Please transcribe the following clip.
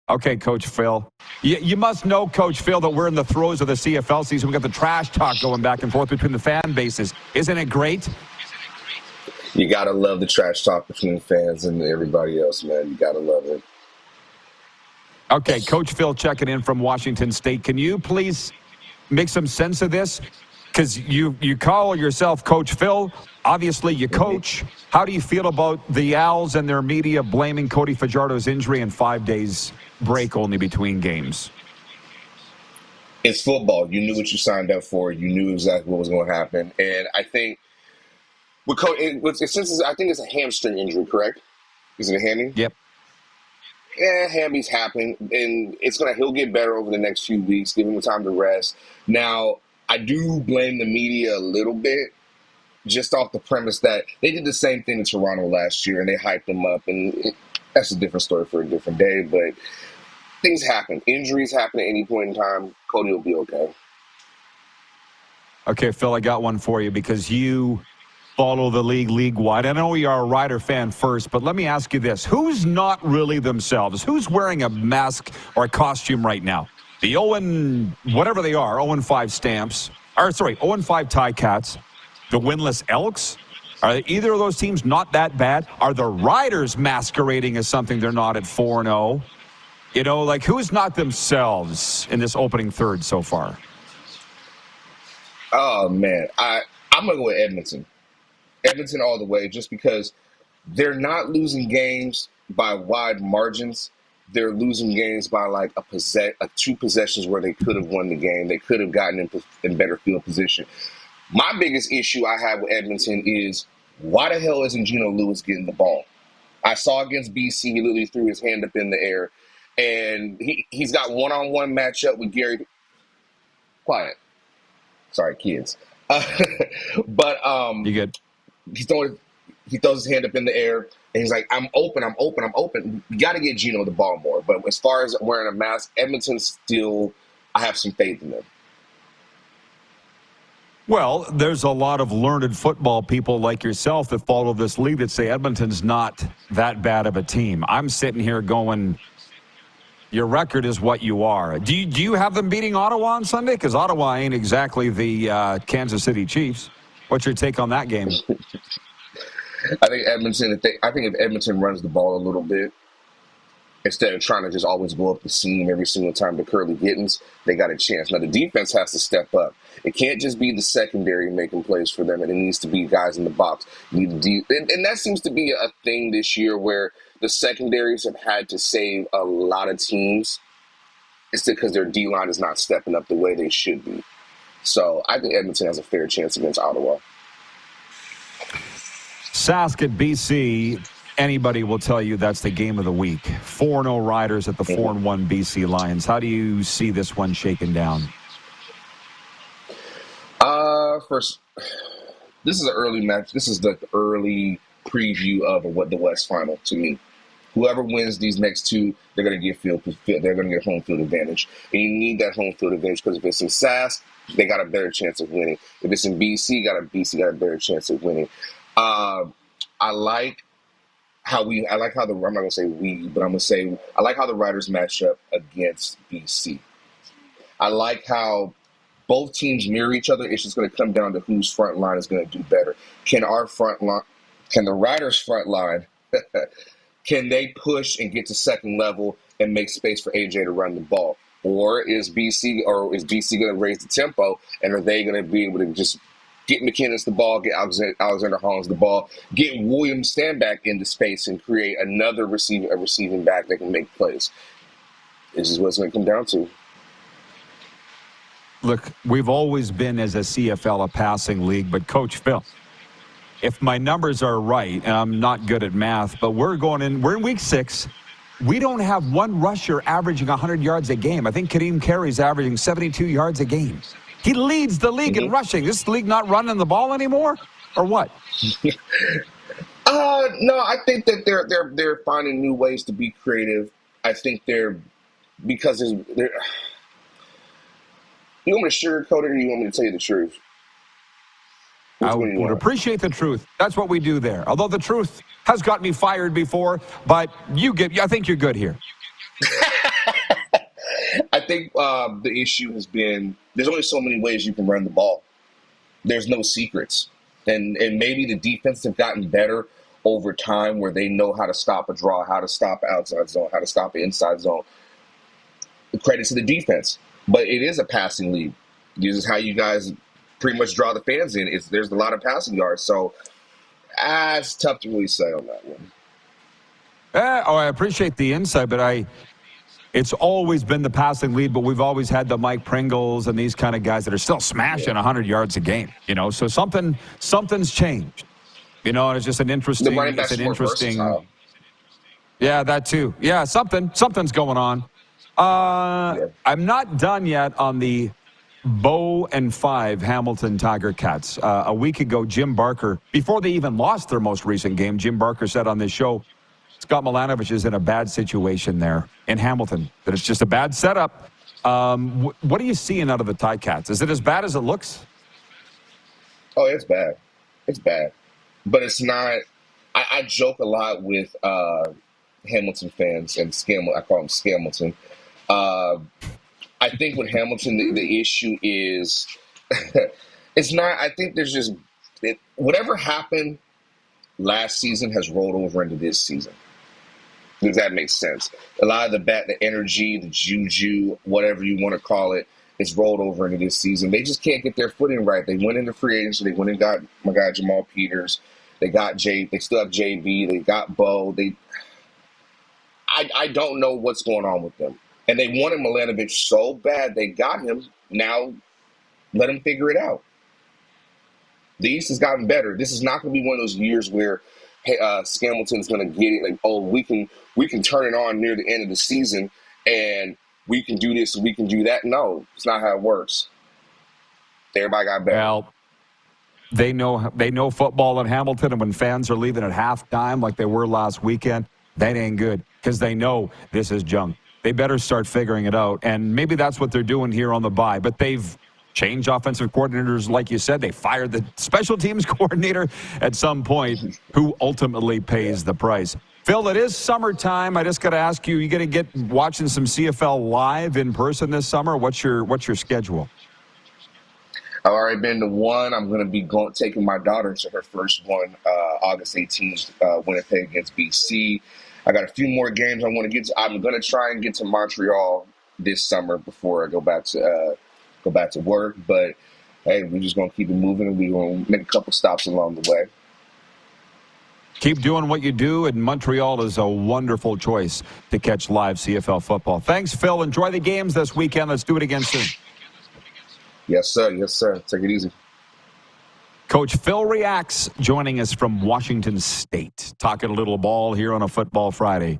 Okay, Coach Phil. You must know, Coach Phil, that we're in the throes of the CFL season. We've got the trash talk going back and forth between the fan bases. Isn't it great? You got to love the trash talk between fans and everybody else, man. You got to love it. Okay, Coach Phil checking in from Washington State. Can you please make some sense of this? Because you call yourself Coach Phil. Obviously, you coach. How do you feel about the Owls and their media blaming Cody Fajardo's injury and 5 days break only between games? It's football. You knew what you signed up for. You knew exactly what was going to happen. And I think I think it's a hamstring injury, correct? Is it a hammy? Yep. Yeah, hammies happen, and he'll get better over the next few weeks. Give him time to rest. Now, I do blame the media a little bit, just off the premise that they did the same thing in Toronto last year, and they hyped him up, and that's a different story for a different day. But things happen. Injuries happen at any point in time. Cody will be okay. Okay, Phil, I got one for you because you follow the league-wide. I know you're a Rider fan first, but let me ask you this. Who's not really themselves? Who's wearing a mask or a costume right now? The 0-5 Stamps. 0-5 Ticats. The winless Elks? Are either of those teams not that bad? Are the Riders masquerading as something they're not at 4-0? You know, like, who's not themselves in this opening third so far? Oh, man. I'm going to go with Edmonton. Edmonton all the way, just because they're not losing games by wide margins. They're losing games by like two possessions where they could have won the game. They could have gotten in better field position. My biggest issue I have with Edmonton is, why the hell isn't Geno Lewis getting the ball? I saw against BC, he literally threw his hand up in the air, and he's got one-on-one matchup with Gary. Quiet. Sorry, kids. But You good? He throws his hand up in the air, and he's like, I'm open. You got to get Geno the ball more. But as far as wearing a mask, Edmonton still, I have some faith in them. Well, there's a lot of learned football people like yourself that follow this league that say Edmonton's not that bad of a team. I'm sitting here going, your record is what you are. Do you have them beating Ottawa on Sunday? Because Ottawa ain't exactly the Kansas City Chiefs. What's your take on that game? I think if Edmonton runs the ball a little bit, instead of trying to just always go up the seam every single time to Curly Gittens, they got a chance. Now, the defense has to step up. It can't just be the secondary making plays for them, and it needs to be guys in the box. And that seems to be a thing this year where the secondaries have had to save a lot of teams. It's because their D-line is not stepping up the way they should be. So I think Edmonton has a fair chance against Ottawa. Sask at BC, anybody will tell you that's the game of the week. 4-0 Riders at the 4-1 BC Lions. How do you see this one shaken down? First, this is an early match. This is the early preview of what the West Final to me. Whoever wins these next two, they're going to get home field advantage. And you need that home field advantage because if it's in Sask, they got a better chance of winning. If it's in BC got a better chance of winning. I like how the Riders match up against BC. I like how both teams mirror each other. It's just going to come down to whose front line is going to do better. Can the Riders front line, can they push and get to second level and make space for AJ to run the ball? Or is BC going to raise the tempo, and are they going to be able to just get McKinnis the ball, get Alexander Hollins the ball, get William Stanback into space, and create another receiving back that can make plays? This is what it's going to come down to. Look, we've always been, as a CFL, a passing league, but Coach Phil, if my numbers are right, and I'm not good at math, but we're in week 6. We don't have one rusher averaging 100 yards a game. I think Kadeem Carey's averaging 72 yards a game. He leads the league in rushing. This league not running the ball anymore, or what? No, I think that they're finding new ways to be creative. I think because they're. You want me to sugarcoat it, or you want me to tell you the truth? I would appreciate the truth. That's what we do there. Although the truth has got me fired before, but I think you're good here. think the issue has been there's only so many ways you can run the ball. There's no secrets. And maybe the defense have gotten better over time where they know how to stop a draw, how to stop outside zone, how to stop the inside zone. Credit to the defense. But it is a passing league. This is how you guys pretty much draw the fans in. There's a lot of passing yards. So it's tough to really say on that one. I appreciate the insight, but it's always been the passing lead, but we've always had the Mike Pringles and these kind of guys that are still smashing 100 yards a game, so something's changed, and it's just an interesting, versatile. Yeah, that too. Yeah, something's going on. I'm not done yet on the Bow and 5 Hamilton Tiger Cats. A week ago, Jim Barker, before they even lost their most recent game, Jim Barker said on this show, Scott Milanovich is in a bad situation there in Hamilton, that it's just a bad setup. What are you seeing out of the Ticats? Is it as bad as it looks? Oh, it's bad. It's bad. But it's not – I joke a lot with Hamilton fans and I call them Scamilton. I think with Hamilton, the issue is it's not – I think there's just – whatever happened last season has rolled over into this season. Does that make sense? A lot of the energy, the juju, whatever you want to call it, is rolled over into this season. They just can't get their footing right. They went into free agency. They went and got my guy Jamal Peters. They got They still have JB. They got Bo. I don't know what's going on with them. And they wanted Milanovich so bad. They got him. Now let him figure it out. The East has gotten better. This is not going to be one of those years where Scamilton's going to get it. Like, oh, we can turn it on near the end of the season, and we can do this and we can do that. No, it's not how it works. Everybody got better. Well, they know football in Hamilton, and when fans are leaving at halftime like they were last weekend, that ain't good because they know this is junk. They better start figuring it out, and maybe that's what they're doing here on the bye. But they've changed offensive coordinators, like you said. They fired the special teams coordinator at some point, who ultimately pays the price. Phil, it is summertime. I just got to ask you, going to get watching some CFL live in person this summer? What's your schedule? I've already been to one. I'm going to be taking my daughter to her first one, August 18th, Winnipeg against BC. I got a few more games I want to get to. I'm going to try and get to Montreal this summer before I go back to work. But, hey, we're just going to keep it moving, and we're going to make a couple stops along the way. Keep doing what you do, and Montreal is a wonderful choice to catch live CFL football. Thanks, Phil. Enjoy the games this weekend. Let's do it again soon. Yes, sir. Yes, sir. Take it easy. Coach Phil Reacts joining us from Washington State. Talking a little ball here on a Football Friday.